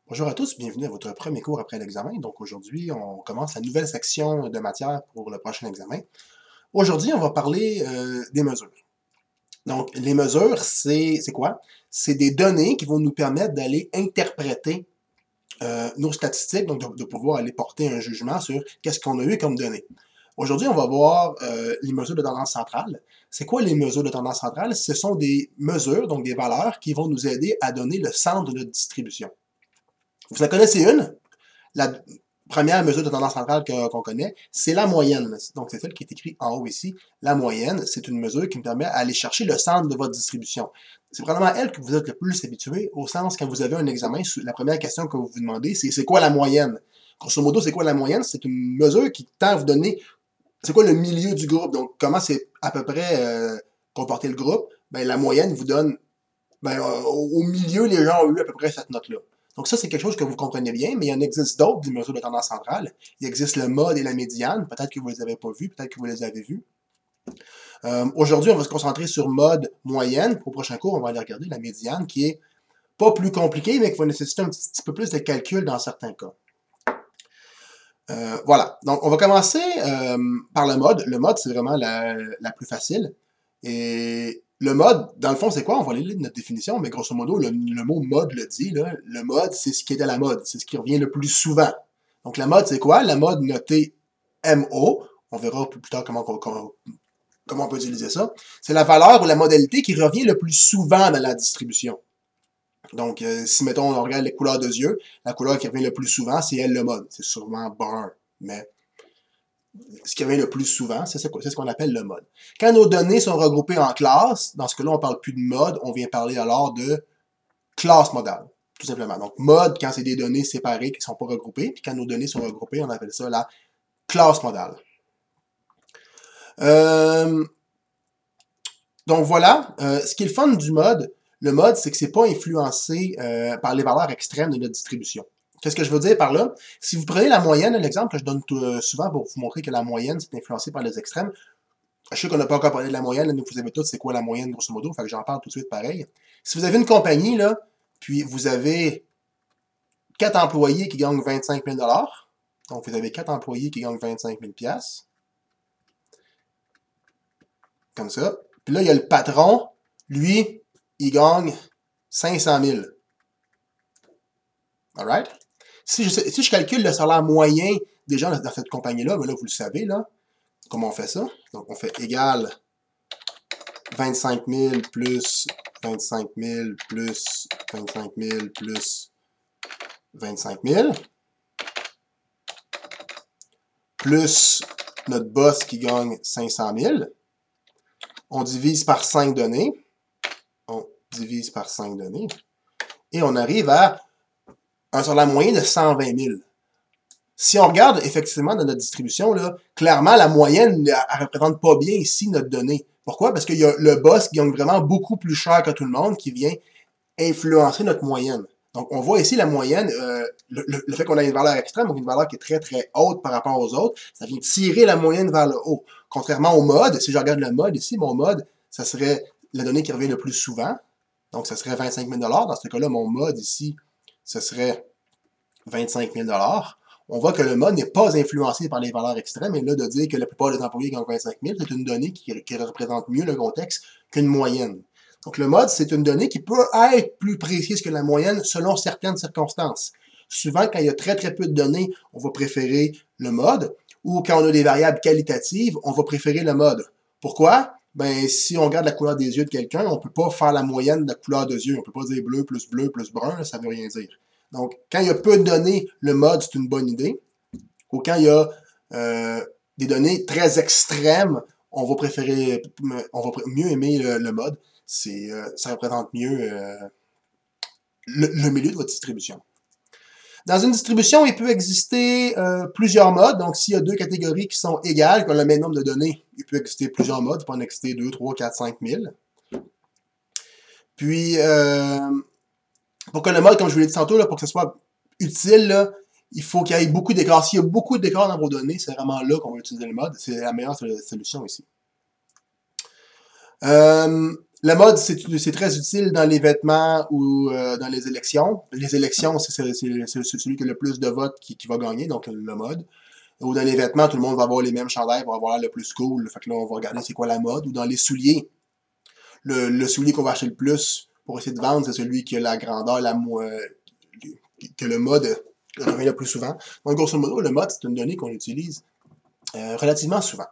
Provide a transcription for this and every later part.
Bonjour à tous, bienvenue à votre premier cours après l'examen. Donc aujourd'hui, on commence la nouvelle section de matière pour le prochain examen. Aujourd'hui, on va parler des mesures. Donc les mesures, c'est quoi? C'est des données qui vont nous permettre d'aller interpréter nos statistiques, donc de pouvoir aller porter un jugement sur qu'est-ce qu'on a eu comme données. Aujourd'hui, on va voir les mesures de tendance centrale. C'est quoi les mesures de tendance centrale? Ce sont des mesures, donc des valeurs, qui vont nous aider à donner le centre de notre distribution. Vous en connaissez une? La première mesure de tendance centrale qu'on connaît, c'est la moyenne. Donc, c'est celle qui est écrite en haut ici. La moyenne, c'est une mesure qui me permet d'aller chercher le centre de votre distribution. C'est probablement elle que vous êtes le plus habitué, au sens quand vous avez un examen, la première question que vous vous demandez, c'est quoi la moyenne? Grosso modo, c'est quoi la moyenne? C'est une mesure qui tend à vous donner, c'est quoi le milieu du groupe? Donc, comment c'est à peu près comporté le groupe? Ben, la moyenne vous donne, au milieu, les gens ont eu à peu près cette note-là. Donc ça, c'est quelque chose que vous comprenez bien, mais il y en existe d'autres, des mesures de tendance centrale. Il existe le mode et la médiane. Peut-être que vous ne les avez pas vus, peut-être que vous les avez vus. Aujourd'hui, on va se concentrer sur mode moyenne. Au prochain cours, on va aller regarder la médiane, qui est pas plus compliquée, mais qui va nécessiter un petit peu plus de calcul dans certains cas. Voilà. Donc, on va commencer par le mode. Le mode, c'est vraiment la plus facile. Et le mode, dans le fond, c'est quoi? On va aller lire notre définition, mais grosso modo, le mot mode le dit, là. Le mode, c'est ce qui est à la mode. C'est ce qui revient le plus souvent. Donc, la mode, c'est quoi? La mode notée MO. On verra plus tard comment on peut utiliser ça. C'est la valeur ou la modalité qui revient le plus souvent dans la distribution. Donc, si, mettons, on regarde les couleurs de yeux, la couleur qui revient le plus souvent, c'est elle le mode. C'est sûrement brun. Mais ce qui revient le plus souvent, c'est ce qu'on appelle le mode. Quand nos données sont regroupées en classes, dans ce cas-là, on ne parle plus de mode, on vient parler alors de classe modale, tout simplement. Donc, mode, quand c'est des données séparées qui ne sont pas regroupées, puis quand nos données sont regroupées, on appelle ça la classe modale. Donc voilà, ce qui est le fun du mode, le mode, c'est que c'est pas influencé par les valeurs extrêmes de notre distribution. Qu'est-ce que je veux dire par là? Si vous prenez la moyenne, l'exemple que je donne souvent pour vous montrer que la moyenne, c'est influencé par les extrêmes. Je sais qu'on n'a pas encore parlé de la moyenne, donc vous savez tous c'est quoi la moyenne, grosso modo, fait que j'en parle tout de suite pareil. Si vous avez une compagnie, là, puis vous avez 4 employés qui gagnent 25 000 donc vous avez 4 employés qui gagnent 25 000 comme ça. Puis là, il y a le patron, lui, il gagne 500 000. Alright? Si je calcule le salaire moyen des gens dans cette compagnie-là, ben là, vous le savez, là, comment on fait ça? Donc, on fait égal 25 000 plus 25 000 plus 25 000 plus 25 000 plus notre boss qui gagne 500 000. On divise par 5 données. On divise par 5 données. Et on arrive à un salaire moyen de 120 000. Si on regarde effectivement dans notre distribution, là, clairement, la moyenne ne représente pas bien ici notre donnée. Pourquoi? Parce qu'il y a le boss qui gagne vraiment beaucoup plus cher que tout le monde qui vient influencer notre moyenne. Donc, on voit ici la moyenne, le fait qu'on a une valeur extrême, donc une valeur qui est très très haute par rapport aux autres, ça vient tirer la moyenne vers le haut. Contrairement au mode, si je regarde le mode ici, mon mode, ça serait la donnée qui revient le plus souvent. Donc, ça serait 25 000 $. Dans ce cas-là, mon mode ici, ce serait 25 000 $. On voit que le mode n'est pas influencé par les valeurs extrêmes, et là, de dire que la plupart des employés gagnent 25 000, c'est une donnée qui représente mieux le contexte qu'une moyenne. Donc, le mode, c'est une donnée qui peut être plus précise que la moyenne selon certaines circonstances. Souvent, quand il y a très très peu de données, on va préférer le mode, ou quand on a des variables qualitatives, on va préférer le mode. Pourquoi? Ben, si on regarde la couleur des yeux de quelqu'un, on ne peut pas faire la moyenne de la couleur des yeux. On ne peut pas dire bleu plus brun, là, ça ne veut rien dire. Donc, quand il y a peu de données, le mode, c'est une bonne idée. Ou quand il y a des données très extrêmes, on va mieux aimer le mode. Ça représente mieux le milieu de votre distribution. Dans une distribution, il peut exister plusieurs modes. Donc, s'il y a deux catégories qui sont égales, qui ont le même nombre de données, il peut exister plusieurs modes. Il peut en exister 2, 3, 4, 5 000. Puis, pour que le mode, comme je vous l'ai dit tantôt, là, pour que ce soit utile, là, il faut qu'il y ait beaucoup d'écart. S'il y a beaucoup d'écart dans vos données, c'est vraiment là qu'on va utiliser le mode. C'est la meilleure solution ici. Le mode, c'est très utile dans les vêtements ou dans les élections. Les élections, c'est celui qui a le plus de votes qui va gagner, donc le mode. Ou dans les vêtements, tout le monde va avoir les mêmes chandails pour avoir le plus cool. Fait que là, on va regarder c'est quoi la mode. Ou dans les souliers, le soulier qu'on va acheter le plus pour essayer de vendre, c'est celui qui a la grandeur, que le mode revient le plus souvent. Donc, grosso modo, le mode, c'est une donnée qu'on utilise relativement souvent.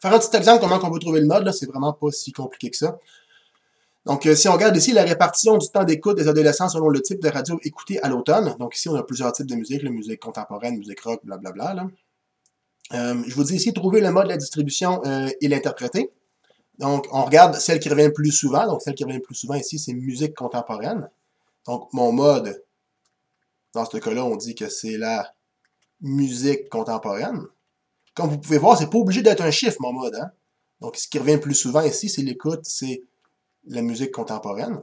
Faire un petit exemple comment on peut trouver le mode, là, c'est vraiment pas si compliqué que ça. Donc, si on regarde ici la répartition du temps d'écoute des adolescents selon le type de radio écouté à l'automne. Donc, ici, on a plusieurs types de musique, la musique contemporaine, musique rock, blablabla. Là. Je vous dis ici, trouver le mode, la distribution et l'interpréter. Donc, on regarde celle qui revient le plus souvent. Donc, celle qui revient le plus souvent ici, c'est musique contemporaine. Donc, mon mode, dans ce cas-là, on dit que c'est la musique contemporaine. Comme vous pouvez voir, c'est pas obligé d'être un chiffre, mon mode. Hein? Donc, ce qui revient le plus souvent ici, c'est l'écoute, c'est la musique contemporaine.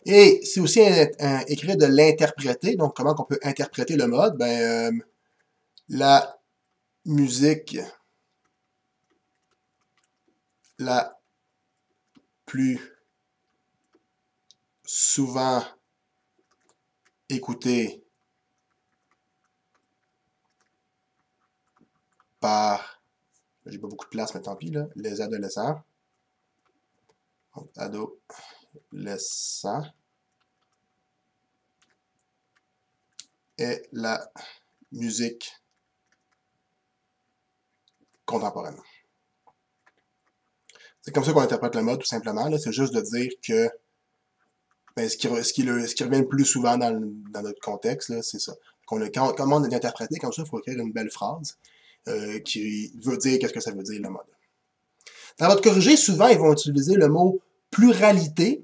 Et c'est aussi écrit de l'interpréter. Donc, comment on peut interpréter le mode? Ben, la musique la plus souvent écoutée par, j'ai pas beaucoup de place, mais tant pis, là, les adolescents. Donc, adolescents. Et la musique contemporaine. C'est comme ça qu'on interprète le mode, tout simplement. C'est juste de dire que ben, ce qui revient le plus souvent dans notre contexte, c'est ça. Comment on est interprété, comme ça, il faut écrire une belle phrase qui veut dire qu'est-ce que ça veut dire, le mode. Dans votre corrigé, souvent, ils vont utiliser le mot pluralité.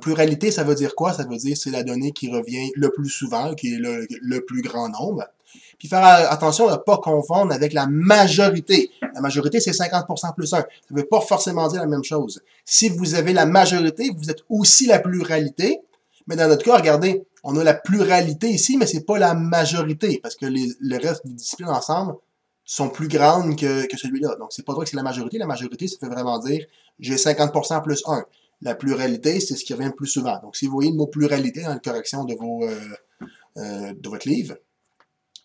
Pluralité, ça veut dire quoi? Ça veut dire c'est la donnée qui revient le plus souvent, qui est le plus grand nombre. Puis faire attention à ne pas confondre avec la majorité. La majorité, c'est 50% plus 1. Ça ne veut pas forcément dire la même chose. Si vous avez la majorité, vous êtes aussi la pluralité. Mais dans notre cas, regardez, on a la pluralité ici, mais c'est pas la majorité, parce que le reste des disciplines ensemble sont plus grandes que celui-là. Donc, c'est pas vrai que c'est la majorité. La majorité, ça veut vraiment dire j'ai 50% plus 1. La pluralité, c'est ce qui revient le plus souvent. Donc, si vous voyez le mot pluralité dans la correction de votre livre,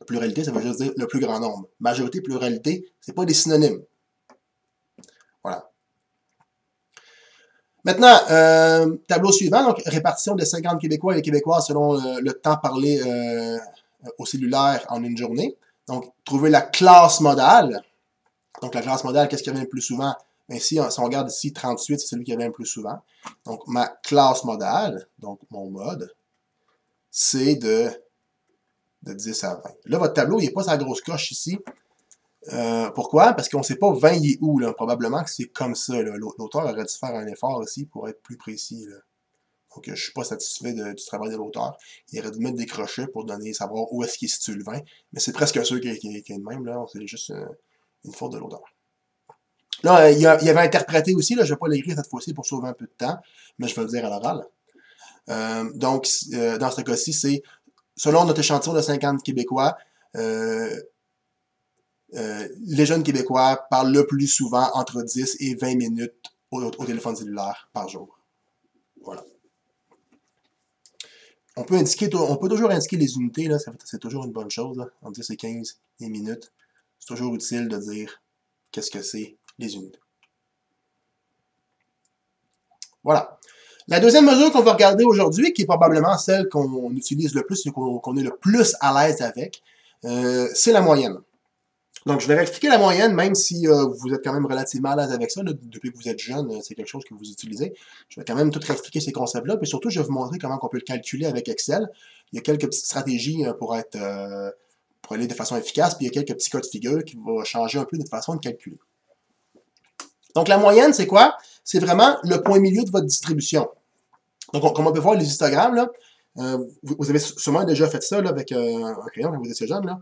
pluralité, ça veut juste dire le plus grand nombre. Majorité, pluralité, c'est pas des synonymes. Voilà. Maintenant, tableau suivant, donc répartition des 50 Québécois et Québécoises selon le temps parlé au cellulaire en une journée. Donc, trouver la classe modale. Donc, la classe modale, qu'est-ce qui revient le plus souvent? Bien, si on regarde ici, 38, c'est celui qui revient le plus souvent. Donc, ma classe modale, donc mon mode, c'est de 10 à 20. Là, votre tableau, il n'est pas sa grosse coche ici. Pourquoi? Parce qu'on ne sait pas 20 il est où. Là. Probablement que c'est comme ça. L'auteur aurait dû faire un effort aussi pour être plus précis. Là. Donc, je ne suis pas satisfait du travail de l'auteur. Il aurait dû mettre des crochets pour savoir où est-ce qu'il situe le 20. Mais c'est presque sûr qu'il est de même. C'est juste une faute de l'auteur. Là, il y avait interprété aussi. Là, je ne vais pas l'écrire cette fois-ci pour sauver un peu de temps. Mais je vais le dire à l'oral. Donc, dans ce cas-ci, c'est selon notre échantillon de 50 Québécois, les jeunes Québécois parlent le plus souvent entre 10 et 20 minutes au téléphone cellulaire par jour. Voilà. On peut toujours indiquer les unités, c'est toujours une bonne chose, là, entre 10 et 15 minutes. C'est toujours utile de dire qu'est-ce que c'est les unités. Voilà. La deuxième mesure qu'on va regarder aujourd'hui, qui est probablement celle qu'on utilise le plus et qu'on est le plus à l'aise avec, c'est la moyenne. Donc, je vais réexpliquer la moyenne, même si vous êtes quand même relativement à l'aise avec ça. Là, depuis que vous êtes jeune, c'est quelque chose que vous utilisez. Je vais quand même tout réexpliquer ces concepts-là. Puis surtout, je vais vous montrer comment on peut le calculer avec Excel. Il y a quelques petites stratégies pour aller de façon efficace. Puis il y a quelques petits cas de figure qui vont changer un peu notre façon de calculer. Donc, la moyenne, c'est quoi? C'est vraiment le point milieu de votre distribution. Donc, comme on peut voir les histogrammes, là, vous avez sûrement déjà fait ça là, avec un crayon quand vous étiez jeune. Là.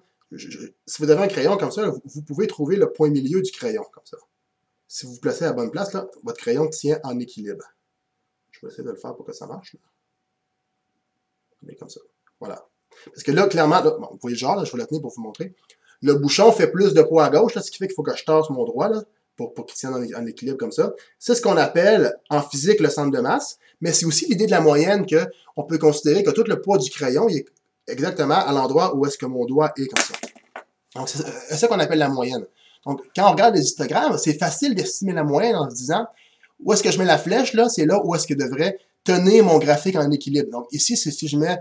Si vous avez un crayon comme ça, là, vous pouvez trouver le point milieu du crayon, comme ça. Si vous vous placez à la bonne place, là, votre crayon tient en équilibre. Je vais essayer de le faire pour que ça marche. Là. Mais comme ça. Voilà. Parce que là, clairement, là, bon, vous voyez le genre, là, je vais le tenir pour vous montrer. Le bouchon fait plus de poids à gauche, là, ce qui fait qu'il faut que je tasse mon doigt. Là. pour qu'ils tiennent en équilibre comme ça. C'est ce qu'on appelle en physique le centre de masse, mais c'est aussi l'idée de la moyenne qu'on peut considérer que tout le poids du crayon est exactement à l'endroit où est-ce que mon doigt est comme ça. Donc, c'est ça qu'on appelle la moyenne. Donc, quand on regarde les histogrammes, c'est facile d'estimer la moyenne en se disant où est-ce que je mets la flèche, là, c'est là où est-ce que devrait tenir mon graphique en équilibre. Donc, ici, c'est si je mets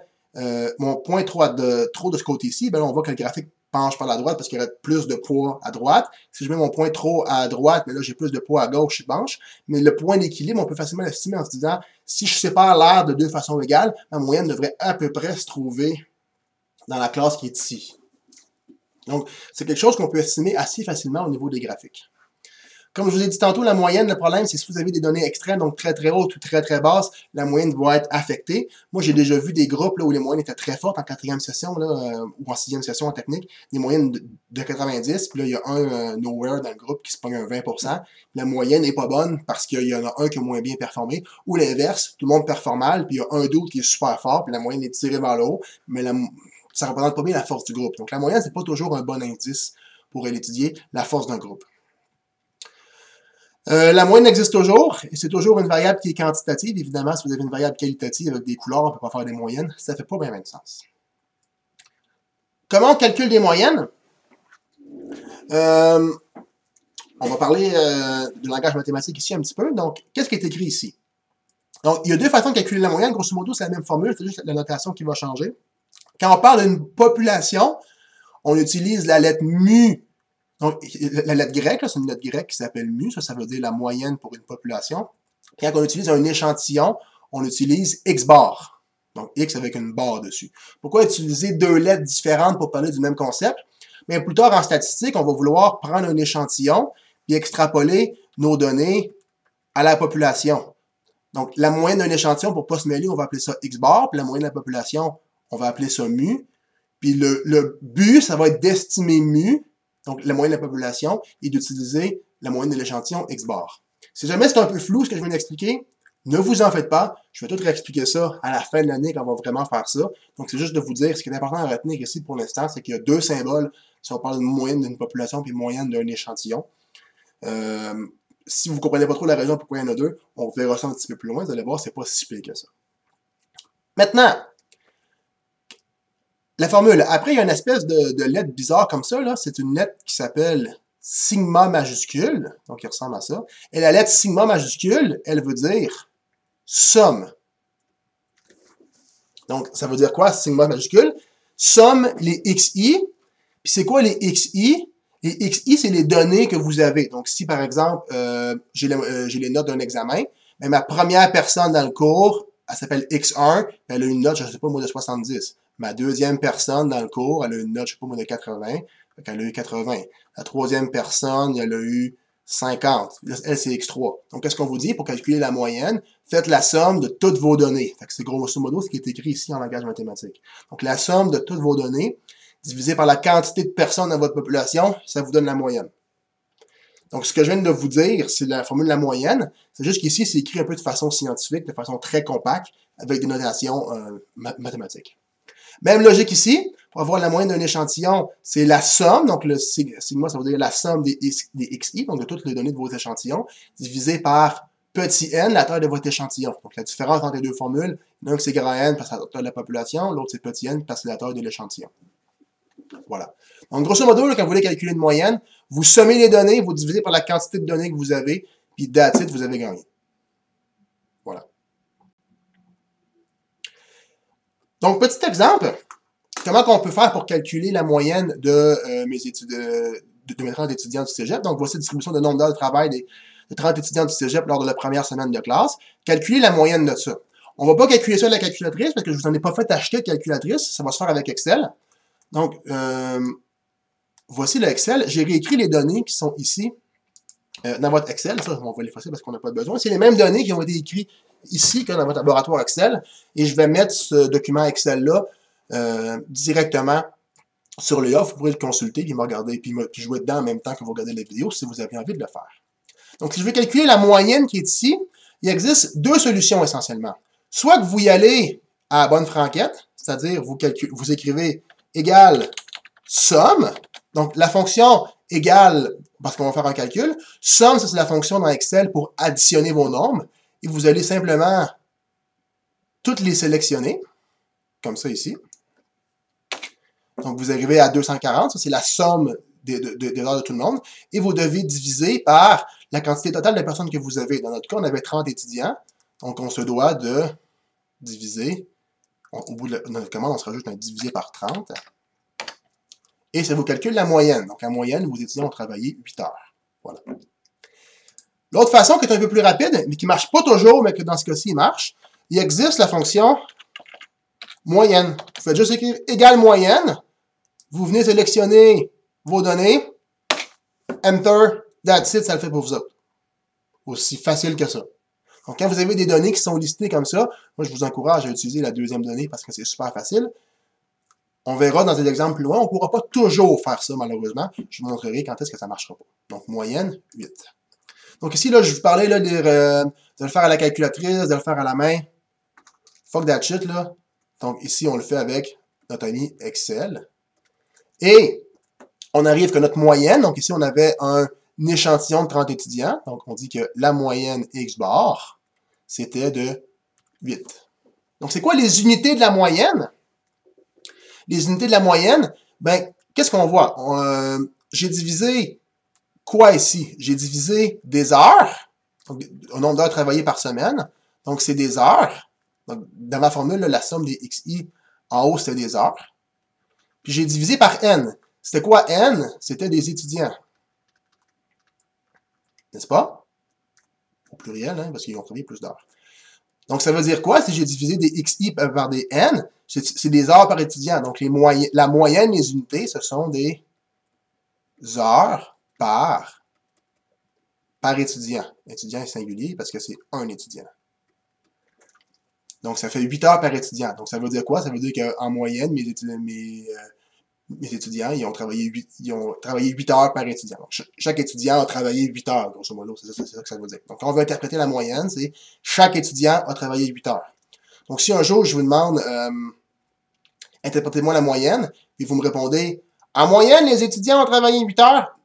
mon point trop de ce côté-ci, ben là, on voit que le graphique penche par la droite parce qu'il y aurait plus de poids à droite. Si je mets mon point trop à droite, mais là, j'ai plus de poids à gauche, il penche. Mais le point d'équilibre, on peut facilement l'estimer en se disant, si je sépare l'air de deux façons égales, ma moyenne devrait à peu près se trouver dans la classe qui est ici. Donc, c'est quelque chose qu'on peut estimer assez facilement au niveau des graphiques. Comme je vous ai dit tantôt, la moyenne, le problème, c'est si vous avez des données extrêmes, donc très très hautes ou très très basses, la moyenne va être affectée. Moi, j'ai déjà vu des groupes là, où les moyennes étaient très fortes en 4e session là, ou en 6e session en technique, des moyennes de 90, puis là, il y a un nowhere dans le groupe qui se pogne un 20%. La moyenne n'est pas bonne parce qu'il y en a un qui a moins bien performé, ou l'inverse, tout le monde performe mal, puis il y a un d'autre qui est super fort, puis la moyenne est tirée vers le haut, mais ça ne représente pas bien la force du groupe. Donc la moyenne, c'est pas toujours un bon indice pour étudier la force d'un groupe. La moyenne existe toujours, et c'est toujours une variable qui est quantitative. Évidemment, si vous avez une variable qualitative avec des couleurs, on ne peut pas faire des moyennes. Ça ne fait pas bien de sens. Comment on calcule des moyennes? On va parler du langage mathématique ici un petit peu. Donc, qu'est-ce qui est écrit ici? Donc, il y a deux façons de calculer la moyenne. Grosso modo, c'est la même formule, c'est juste la notation qui va changer. Quand on parle d'une population, on utilise la lettre mu. Donc, la lettre grecque, c'est une lettre grecque qui s'appelle mu, ça veut dire la moyenne pour une population. Quand on utilise un échantillon, on utilise x bar. Donc, x avec une barre dessus. Pourquoi utiliser deux lettres différentes pour parler du même concept? Mais plus tard, en statistique, on va vouloir prendre un échantillon et extrapoler nos données à la population. Donc, la moyenne d'un échantillon, pour ne pas se mêler, on va appeler ça x bar, puis la moyenne de la population, on va appeler ça mu. Puis le but, ça va être d'estimer mu, donc la moyenne de la population, et d'utiliser la moyenne de l'échantillon x bar. Si jamais c'est un peu flou ce que je viens d'expliquer, ne vous en faites pas, je vais tout réexpliquer ça à la fin de l'année quand on va vraiment faire ça. Donc c'est juste de vous dire, ce qui est important à retenir ici pour l'instant, c'est qu'il y a deux symboles, si on parle de moyenne d'une population puis moyenne d'un échantillon. Si vous ne comprenez pas trop la raison pourquoi il y en a deux, on verra ça un petit peu plus loin, vous allez voir, c'est pas si pire que ça. Maintenant, la formule. Après, il y a une espèce de lettre bizarre comme ça, là. C'est une lettre qui s'appelle sigma majuscule. Donc, il ressemble à ça. Et la lettre sigma majuscule, elle veut dire somme. Donc, ça veut dire quoi, sigma majuscule? Somme les xi. Puis c'est quoi les xi? Les xi, c'est les données que vous avez. Donc, si, par exemple, j'ai les notes d'un examen, mais ma première personne dans le cours, elle s'appelle x1, elle a une note, je ne sais pas moi, de 70. Ma deuxième personne dans le cours, elle a une note, je ne sais pas moi, de 80. Elle a eu 80. La troisième personne, elle a eu 50. Elle, c'est x3. Donc, qu'est-ce qu'on vous dit? Pour calculer la moyenne, faites la somme de toutes vos données. Fait que c'est grosso modo ce qui est écrit ici en langage mathématique. Donc, la somme de toutes vos données, divisé par la quantité de personnes dans votre population, ça vous donne la moyenne. Donc, ce que je viens de vous dire, c'est la formule de la moyenne. C'est juste qu'ici, c'est écrit un peu de façon scientifique, de façon très compacte, avec des notations mathématiques. Même logique ici, pour avoir la moyenne d'un échantillon, c'est la somme, donc le sigma, ça veut dire la somme des xi, donc de toutes les données de vos échantillons, divisé par petit n, la taille de votre échantillon. Donc la différence entre les deux formules, l'un c'est grand N parce que c'est la taille de la population, l'autre c'est petit n parce que c'est la taille de l'échantillon. Voilà. Donc grosso modo, là, quand vous voulez calculer une moyenne, vous sommez les données, vous divisez par la quantité de données que vous avez, puis that's it, vous avez gagné. Voilà. Donc, petit exemple, comment on peut faire pour calculer la moyenne de mes études, de mes 30 étudiants du cégep. Donc, voici la distribution de nombre d'heures de travail des 30 étudiants du cégep lors de la première semaine de classe. Calculer la moyenne de ça. On ne va pas calculer ça avec la calculatrice parce que je ne vous en ai pas fait acheter de calculatrice. Ça va se faire avec Excel. Donc, voici le Excel. J'ai réécrit les données qui sont ici dans votre Excel. Ça, on va l'effacer parce qu'on n'a pas besoin. C'est les mêmes données qui ont été écrites ici que dans votre laboratoire Excel. Et je vais mettre ce document Excel-là directement sur le offre. Vous pourrez le consulter et me regarder, puis jouer dedans en même temps que vous regardez la vidéo si vous avez envie de le faire. Donc, si je veux calculer la moyenne qui est ici, il existe deux solutions essentiellement. Soit que vous y allez à la bonne franquette, c'est-à-dire vous écrivez égale somme. Donc, la fonction égale, parce qu'on va faire un calcul. Somme, ça c'est la fonction dans Excel pour additionner vos nombres. Et vous allez simplement toutes les sélectionner, comme ça ici. Donc vous arrivez à 240, ça c'est la somme des heures de tout le monde. Et vous devez diviser par la quantité totale de personnes que vous avez. Dans notre cas, on avait 30 étudiants. Donc on se doit de diviser, au bout de notre commande, on se rajoute un divisé par 30. Et ça vous calcule la moyenne. Donc, la moyenne, vos étudiants ont travaillé 8 heures. Voilà. L'autre façon qui est un peu plus rapide, mais qui ne marche pas toujours, mais que dans ce cas-ci, il marche, il existe la fonction moyenne. Vous faites juste écrire égale moyenne. Vous venez sélectionner vos données. Enter. That's it, ça le fait pour vous autres. Aussi facile que ça. Donc, quand vous avez des données qui sont listées comme ça, moi, je vous encourage à utiliser la deuxième donnée parce que c'est super facile. On verra dans des exemples plus loin, on ne pourra pas toujours faire ça, malheureusement. Je vous montrerai quand est-ce que ça ne marchera pas. Donc, moyenne, 8. Donc ici, là, je vous parlais là, de le faire à la calculatrice, de le faire à la main. Fuck that shit, là. Donc ici, on le fait avec notre ami Excel. Et on arrive que notre moyenne, donc ici, on avait un échantillon de 30 étudiants. Donc, on dit que la moyenne X bar, c'était de 8. Donc, c'est quoi les unités de la moyenne? Les unités de la moyenne, ben, qu'est-ce qu'on voit? J'ai divisé quoi ici? J'ai divisé des heures, donc, au nombre d'heures travaillées par semaine. Donc, c'est des heures. Donc, dans ma formule, là, la somme des XI en haut, c'était des heures. Puis, j'ai divisé par N. C'était quoi N? C'était des étudiants. N'est-ce pas? Au pluriel, hein, parce qu'ils ont travaillé plus d'heures. Donc, ça veut dire quoi? Si j'ai divisé des XI par des N, c'est des heures par étudiant. Donc, la moyenne des unités, ce sont des heures par étudiant. Étudiant est singulier parce que c'est un étudiant. Donc, ça fait 8 heures par étudiant. Donc, ça veut dire quoi? Ça veut dire qu'en moyenne, mes étudiants, ils ont travaillé 8 heures par étudiant. Donc, chaque étudiant a travaillé 8 heures, grosso modo. C'est ça que ça veut dire. Donc, quand on veut interpréter la moyenne, c'est chaque étudiant a travaillé 8 heures. Donc, si un jour, je vous demande, interprétez-moi la moyenne, et vous me répondez, en moyenne, les étudiants ont travaillé 8 heures?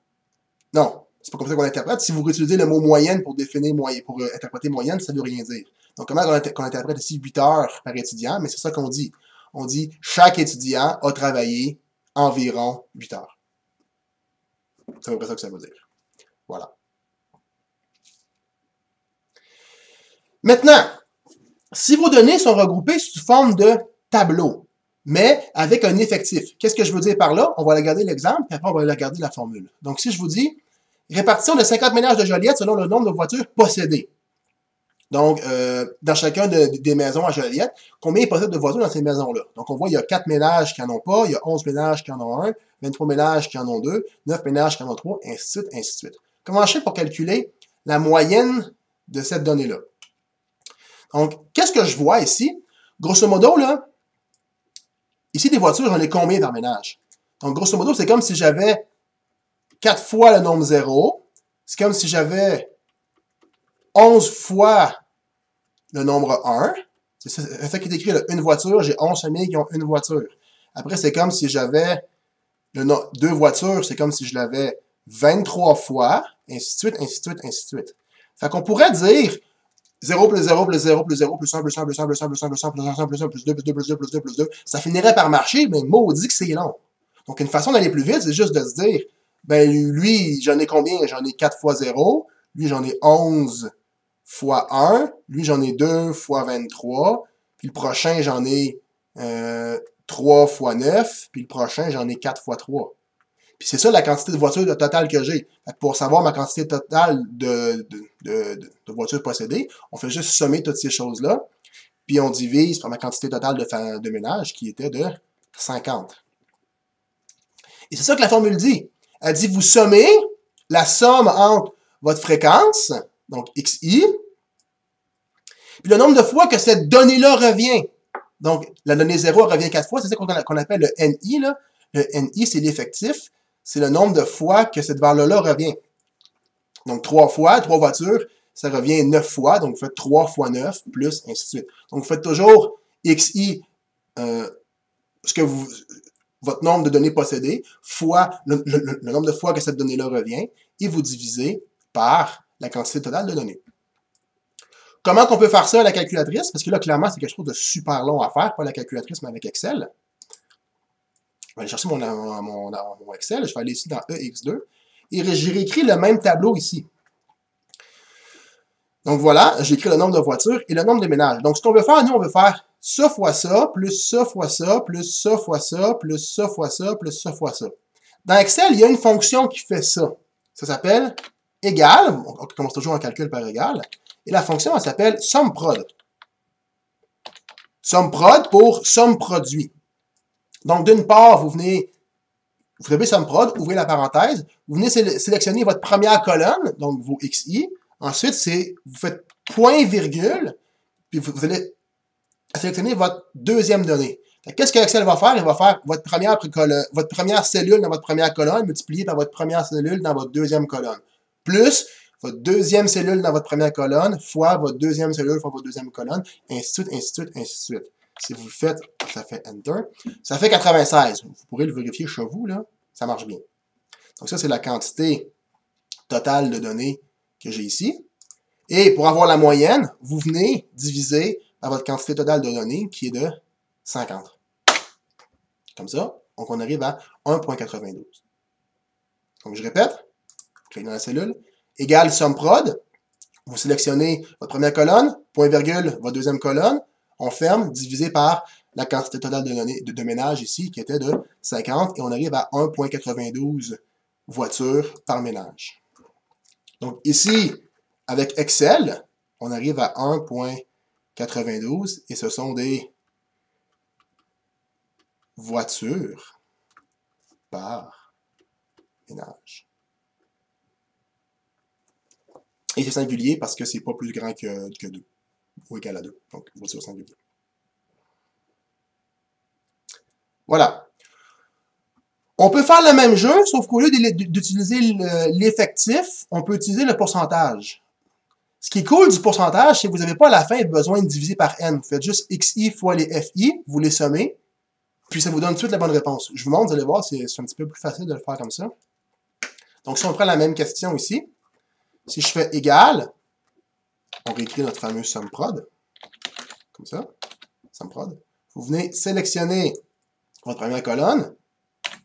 Non, c'est pas comme ça qu'on interprète. Si vous utilisez le mot moyenne pour définir pour interpréter moyenne, ça ne veut rien dire. Donc, comment qu'on interprète ici 8 heures par étudiant? Mais c'est ça qu'on dit. On dit, chaque étudiant a travaillé environ 8 heures. C'est à peu près ça que ça veut dire. Voilà. Maintenant, si vos données sont regroupées sous forme de tableau, mais avec un effectif, qu'est-ce que je veux dire par là? On va regarder l'exemple, puis après on va regarder la formule. Donc, si je vous dis, répartition de 50 ménages de Joliette selon le nombre de voitures possédées. Donc, dans chacun des maisons à Joliette, combien ils possèdent de voitures dans ces maisons-là? Donc, on voit, il y a 4 ménages qui n'en ont pas, il y a 11 ménages qui en ont 1, 23 ménages qui en ont 2, 9 ménages qui en ont 3, ainsi de suite, ainsi de suite. Comment je fais pour calculer la moyenne de cette donnée-là? Donc, qu'est-ce que je vois ici? Grosso modo, là, ici, des voitures, j'en ai combien par ménage? Donc, grosso modo, c'est comme si j'avais 4 fois le nombre 0. C'est comme si j'avais 11 fois le nombre 1. C'est ça qui est écrit, là, une voiture. J'ai 11 familles qui ont une voiture. Après, c'est comme si j'avais 2 voitures. C'est comme si je l'avais 23 fois, ainsi de suite, ainsi de suite, ainsi de suite. Fait qu'on pourrait dire 0 plus 0 plus 0 plus 0 plus 1 plus 1 plus 1 plus 1 plus 1 plus 1 plus 1 plus 1 plus 2 plus 2 plus 2 plus 2 plus 2. Ça finirait par marcher, mais maudit que c'est long. Donc, une façon d'aller plus vite, c'est juste de se dire, ben lui, j'en ai combien? J'en ai 4 fois 0. Lui, j'en ai 11 fois 1. Lui, j'en ai 2 fois 23. Puis le prochain, j'en ai 3 fois 9. Puis le prochain, j'en ai 4 fois 3. Puis c'est ça la quantité de voitures totale que j'ai. Pour savoir ma quantité totale de voitures possédées, on fait juste sommer toutes ces choses-là. Puis on divise par ma quantité totale de ménage qui était de 50. Et c'est ça que la formule dit. Elle dit, vous sommez la somme entre votre fréquence, donc XI, puis le nombre de fois que cette donnée-là revient. Donc, la donnée 0 revient 4 fois, c'est ça qu'on appelle le NI, là. Le NI, c'est l'effectif. C'est le nombre de fois que cette valeur-là revient. Donc, 3 fois, 3 voitures, ça revient 9 fois. Donc, vous faites 3 fois 9, plus, ainsi de suite. Donc, vous faites toujours XI, votre nombre de données possédées, fois le nombre de fois que cette donnée-là revient, et vous divisez par la quantité totale de données. Comment qu'on peut faire ça à la calculatrice? Parce que là, clairement, c'est quelque chose de super long à faire, pas la calculatrice, mais avec Excel. Je vais aller chercher mon Excel, je vais aller ici dans EX2, et j'ai réécrit le même tableau ici. Donc voilà, j'ai écrit le nombre de voitures et le nombre de ménages. Donc ce qu'on veut faire, nous, on veut faire ça fois ça, plus ça fois ça, plus ça fois ça, plus ça fois ça, plus ça fois ça. Dans Excel, il y a une fonction qui fait ça. Ça s'appelle égal, on commence toujours en calcul par égal, et la fonction, elle s'appelle SUMPROD. SUMPROD pour somme produit. Donc d'une part, vous tapez SUMPROD, ouvrez la parenthèse, vous venez sélectionner votre première colonne, donc vos XI. Ensuite, vous faites point virgule, puis vous allez sélectionner votre deuxième donnée. Qu'est-ce que Excel va faire? Il va faire votre première cellule dans votre première colonne multipliée par votre première cellule dans votre deuxième colonne. Plus votre deuxième cellule dans votre première colonne fois votre deuxième cellule fois votre deuxième colonne, ainsi de suite, ainsi de suite, ainsi de suite. Si vous le faites, ça fait Enter. Ça fait 96. Vous pourrez le vérifier chez vous, là. Ça marche bien. Donc ça, c'est la quantité totale de données que j'ai ici. Et pour avoir la moyenne, vous venez diviser par votre quantité totale de données qui est de 50. Comme ça. Donc on arrive à 1.92. Donc je répète. Je clique dans la cellule. Égal SUMPROD. Vous sélectionnez votre première colonne, point virgule, votre deuxième colonne. On ferme, divisé par la quantité totale de données de ménage ici, qui était de 50, et on arrive à 1.92 voitures par ménage. Donc ici, avec Excel, on arrive à 1.92, et ce sont des voitures par ménage. Et c'est singulier parce que c'est pas plus grand que 2, ou égal à 2. Donc, voiture singulier. Voilà. On peut faire le même jeu, sauf qu'au lieu d'utiliser l'effectif, on peut utiliser le pourcentage. Ce qui est cool du pourcentage, c'est que vous n'avez pas à la fin besoin de diviser par n. Vous faites juste xi fois les fi, vous les sommez, puis ça vous donne tout de suite la bonne réponse. Je vous montre, vous allez voir, c'est un petit peu plus facile de le faire comme ça. Donc, si on prend la même question ici, si je fais égal, on réécrit notre fameux SUMPROD, comme ça, SUMPROD. Vous venez sélectionner votre première colonne,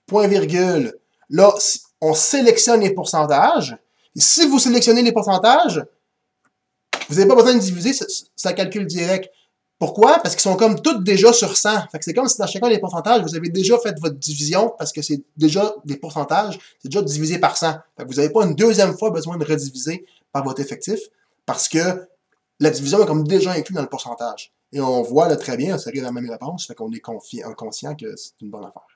point virgule, là, on sélectionne les pourcentages, et si vous sélectionnez les pourcentages, vous n'avez pas besoin de diviser, ça calcule direct. Pourquoi? Parce qu'ils sont comme tous déjà sur 100. Fait que c'est comme si dans chacun des pourcentages, vous avez déjà fait votre division parce que c'est déjà des pourcentages, c'est déjà divisé par 100. Fait que vous n'avez pas une deuxième fois besoin de rediviser par votre effectif parce que la division est comme déjà inclue dans le pourcentage. Et on voit là très bien, ça arrive à la même réponse, fait qu'on est conscient que c'est une bonne affaire.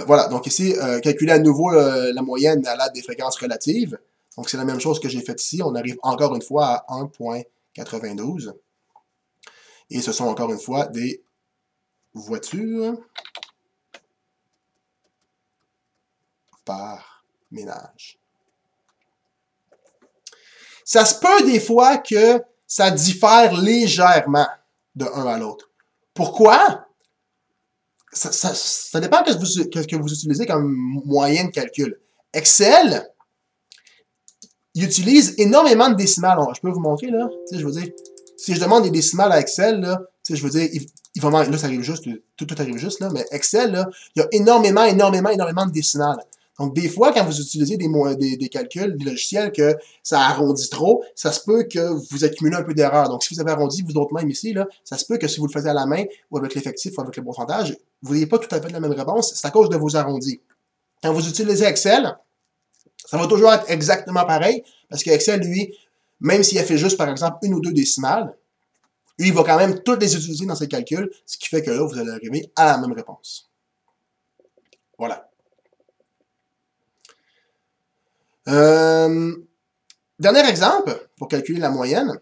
Voilà, donc ici, calculer à nouveau la moyenne à l'aide des fréquences relatives. Donc c'est la même chose que j'ai fait ici. On arrive encore une fois à 1.92. Et ce sont encore une fois des voitures par ménage. Ça se peut des fois que ça diffère légèrement de un à l'autre. Pourquoi? Ça dépend de ce que vous utilisez comme moyen de calcul. Excel, il utilise énormément de décimales. Je peux vous montrer, là. Tu sais, je veux dire, si je demande des décimales à Excel, là, tu sais, je veux dire, il va là, ça arrive juste, tout arrive juste, là, mais Excel, là, il y a énormément de décimales. Donc, des fois, quand vous utilisez des calculs, des logiciels que ça arrondit trop, ça se peut que vous accumulez un peu d'erreurs. Donc, si vous avez arrondi vous autres même ici, là, ça se peut que si vous le faisiez à la main, ou avec l'effectif, ou avec le pourcentage, vous n'ayez pas tout à fait la même réponse. C'est à cause de vos arrondis. Quand vous utilisez Excel, ça va toujours être exactement pareil, parce que Excel, lui, même s'il a fait juste, par exemple, une ou deux décimales, lui, il va quand même toutes les utiliser dans ses calculs, ce qui fait que là, vous allez arriver à la même réponse. Voilà. Dernier exemple, pour calculer la moyenne.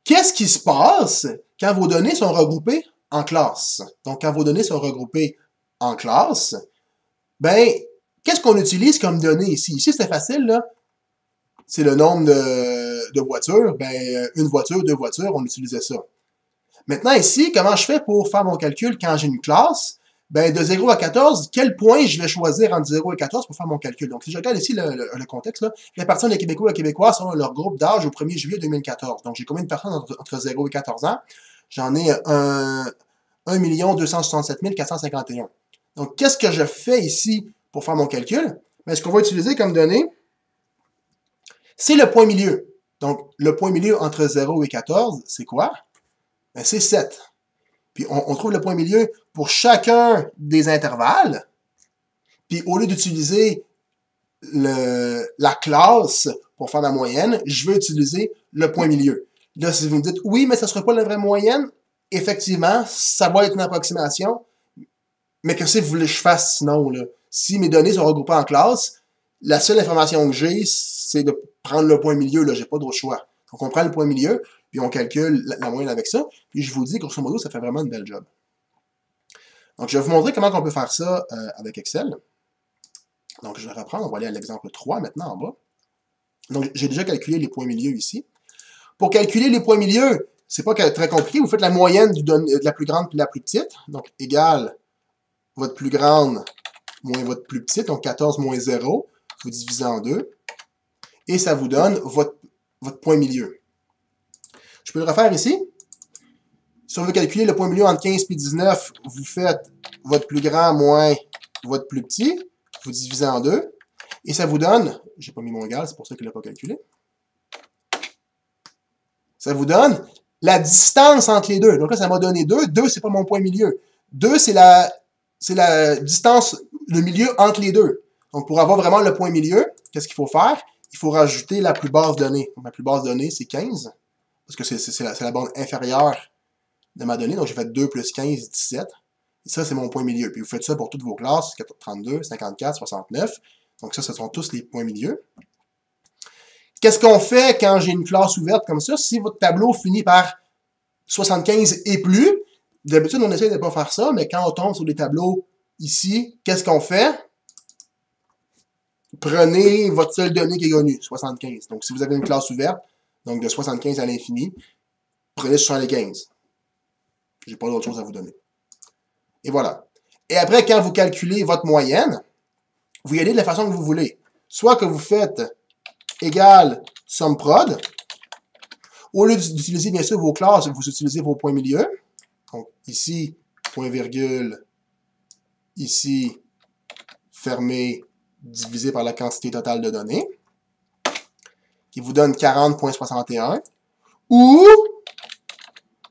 Qu'est-ce qui se passe quand vos données sont regroupées en classes? Donc, quand vos données sont regroupées en classes, ben, qu'est-ce qu'on utilise comme données ici? Ici, c'est facile, là. C'est le nombre de voitures. Ben, une voiture, deux voitures, on utilisait ça. Maintenant, ici, comment je fais pour faire mon calcul quand j'ai une classe? Ben, de 0 à 14, quel point je vais choisir entre 0 et 14 pour faire mon calcul? Donc, si je regarde ici le contexte, là, répartition des Québécois et Québécoises selon leur groupe d'âge au 1er juillet 2014. Donc, j'ai combien de personnes entre 0 et 14 ans? J'en ai 1 267 451. Donc, qu'est-ce que je fais ici pour faire mon calcul? Ben, ce qu'on va utiliser comme donnée, c'est le point milieu. Donc, le point milieu entre 0 et 14, c'est quoi? Ben, c'est 7. Puis, on trouve le point milieu pour chacun des intervalles. Puis, au lieu d'utiliser la classe pour faire ma moyenne, je vais utiliser le point milieu. Là, si vous me dites, oui, mais ça ne sera pas la vraie moyenne, effectivement, ça va être une approximation, mais que si vous voulez que je fasse sinon, là? Si mes données sont regroupées en classe, la seule information que j'ai, c'est de prendre le point milieu, là, j'ai pas d'autre choix. Donc, on prend le point milieu, puis on calcule la moyenne avec ça, puis je vous dis, grosso modo, ça fait vraiment une belle job. Donc, je vais vous montrer comment on peut faire ça avec Excel. Donc, je vais reprendre, on va aller à l'exemple 3 maintenant en bas. Donc, j'ai déjà calculé les points milieux ici. Pour calculer les points milieux, c'est pas très compliqué, vous faites la moyenne de la plus grande et la plus petite, donc égale votre plus grande moins votre plus petite, donc 14 moins 0, vous divisez en 2, et ça vous donne votre point milieu. Je peux le refaire ici. Si on veut calculer le point milieu entre 15 et 19, vous faites votre plus grand moins votre plus petit, vous divisez en 2, et ça vous donne, j'ai pas mis mon égal, c'est pour ça qu'il n'a pas calculé, ça vous donne la distance entre les deux. Donc là, ça m'a donné 2. 2, c'est pas mon point milieu. 2, c'est la distance, le milieu entre les deux. Donc, pour avoir vraiment le point milieu, qu'est-ce qu'il faut faire? Il faut rajouter la plus basse donnée. Donc, ma plus basse donnée, c'est 15, parce que c'est la borne inférieure de ma donnée. Donc, j'ai fait 2 plus 15, 17. Et ça, c'est mon point milieu. Puis, vous faites ça pour toutes vos classes, 32, 54, 69. Donc, ça, ce sont tous les points milieux. Qu'est-ce qu'on fait quand j'ai une classe ouverte comme ça? Si votre tableau finit par 75 et plus, d'habitude, on essaie de ne pas faire ça, mais quand on tombe sur des tableaux ici, qu'est-ce qu'on fait? Prenez votre seule donnée qui est connue, 75. Donc, si vous avez une classe ouverte, donc de 75 à l'infini, prenez 75. J'ai pas d'autre chose à vous donner. Et voilà. Et après, quand vous calculez votre moyenne, vous y allez de la façon que vous voulez. Soit que vous faites égale somme prod. Au lieu d'utiliser, bien sûr, vos classes, vous utilisez vos points milieu. Donc, ici, point virgule, ici, fermé, divisé par la quantité totale de données, qui vous donne 40,61. Ou,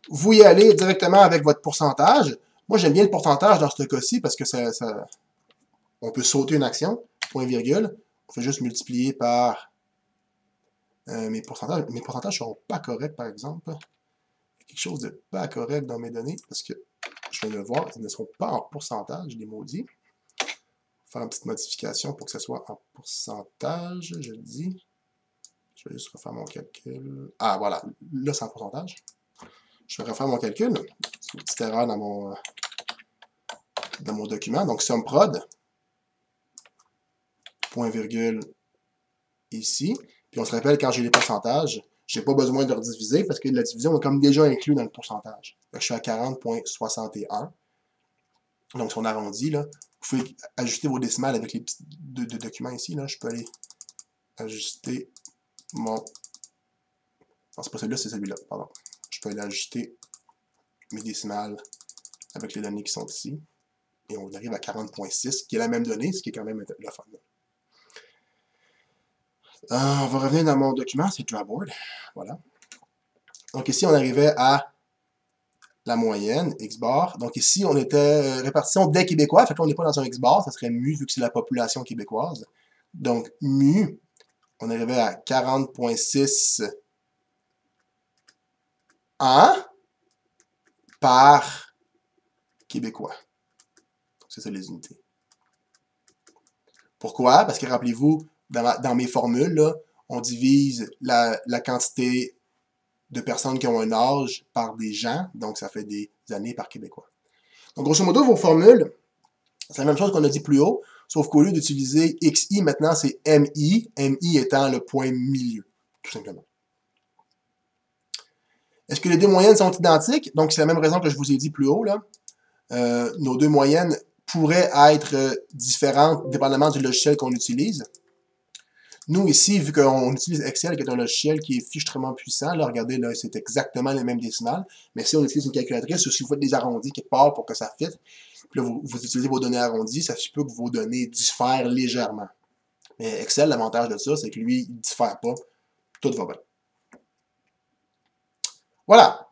vous y allez directement avec votre pourcentage. Moi, j'aime bien le pourcentage dans ce cas-ci parce que on peut sauter une action, point virgule. On fait juste multiplier par mes pourcentages. Mes pourcentages ne seront pas corrects, par exemple. Il y a quelque chose de pas correct dans mes données parce que, je viens de le voir, ils ne sont pas en pourcentage, les maudits. Faire une petite modification pour que ce soit en pourcentage, je le dis. Je vais juste refaire mon calcul. Ah, voilà. Là, c'est en pourcentage. Je vais refaire mon calcul. C'est une petite erreur dans mon document. Donc, somme prod. Point virgule ici. Puis on se rappelle, quand j'ai les pourcentages, je n'ai pas besoin de rediviser parce que la division est comme déjà inclus dans le pourcentage. Donc, je suis à 40,61. Donc, si on arrondit, là, vous pouvez ajuster vos décimales avec les petits deux documents ici. Là. Je peux aller ajuster mon... Non, c'est pas celui-là, c'est celui-là, pardon. Je peux aller ajuster mes décimales avec les données qui sont ici. Et on arrive à 40,6, qui est la même donnée, ce qui est quand même le fun. On va revenir dans mon document, c'est Drawboard. Voilà. Donc ici, on arrivait à la moyenne, X-bar. Donc ici, on était répartition des Québécois. Fait que là, on n'est pas dans un X-bar, ça serait mu vu que c'est la population québécoise. Donc, mu, on arrivait à 40,6 ans par Québécois. C'est ça les unités. Pourquoi? Parce que rappelez-vous, dans mes formules, là, on divise la quantité de personnes qui ont un âge par des gens, donc ça fait des années par Québécois. Donc, grosso modo, vos formules, c'est la même chose qu'on a dit plus haut, sauf qu'au lieu d'utiliser XI, maintenant c'est MI, MI étant le point milieu, tout simplement. Est-ce que les deux moyennes sont identiques? Donc, c'est la même raison que je vous ai dit plus haut, là. Nos deux moyennes pourraient être différentes dépendamment du logiciel qu'on utilise. Nous, ici, vu qu'on utilise Excel, qui est un logiciel qui est fichtrement puissant, là, regardez, là, c'est exactement les mêmes décimales. Mais si on utilise une calculatrice, ou si vous faites des arrondis quelque part pour que ça fitte, puis là, vous utilisez vos données arrondies, ça se peut que vos données diffèrent légèrement. Mais Excel, l'avantage de ça, c'est que lui, il ne diffère pas. Tout va bien. Voilà.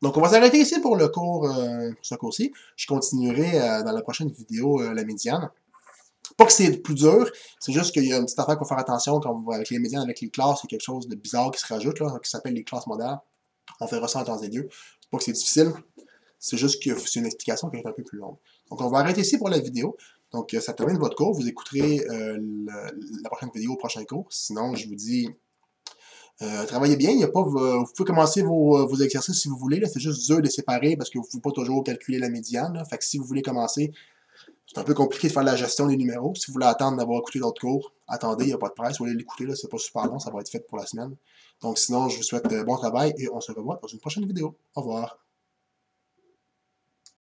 Donc, on va s'arrêter ici pour le cours, pour ce cours-ci. Je continuerai dans la prochaine vidéo la médiane. Pas que c'est plus dur, c'est juste qu'il y a une petite affaire qu'il faut faire attention quand avec les médianes, avec les classes, il y a quelque chose de bizarre qui se rajoute, là, qui s'appelle les classes modèles. On fera ça en temps et lieu. Pas que c'est difficile, c'est juste que c'est une explication qui est un peu plus longue. Donc, on va arrêter ici pour la vidéo. Donc, ça termine votre cours. Vous écouterez la prochaine vidéo au prochain cours. Sinon, je vous dis, travaillez bien. Il y a pas, vous pouvez commencer vos exercices si vous voulez. C'est juste dur de les séparer parce que vous ne pouvez pas toujours calculer la médiane. Là. Fait que si vous voulez commencer, c'est un peu compliqué de faire la gestion des numéros. Si vous voulez attendre d'avoir écouté d'autres cours, attendez, il n'y a pas de presse. Vous allez l'écouter, c'est pas super long, ça va être fait pour la semaine. Donc sinon, je vous souhaite bon travail et on se revoit dans une prochaine vidéo. Au revoir.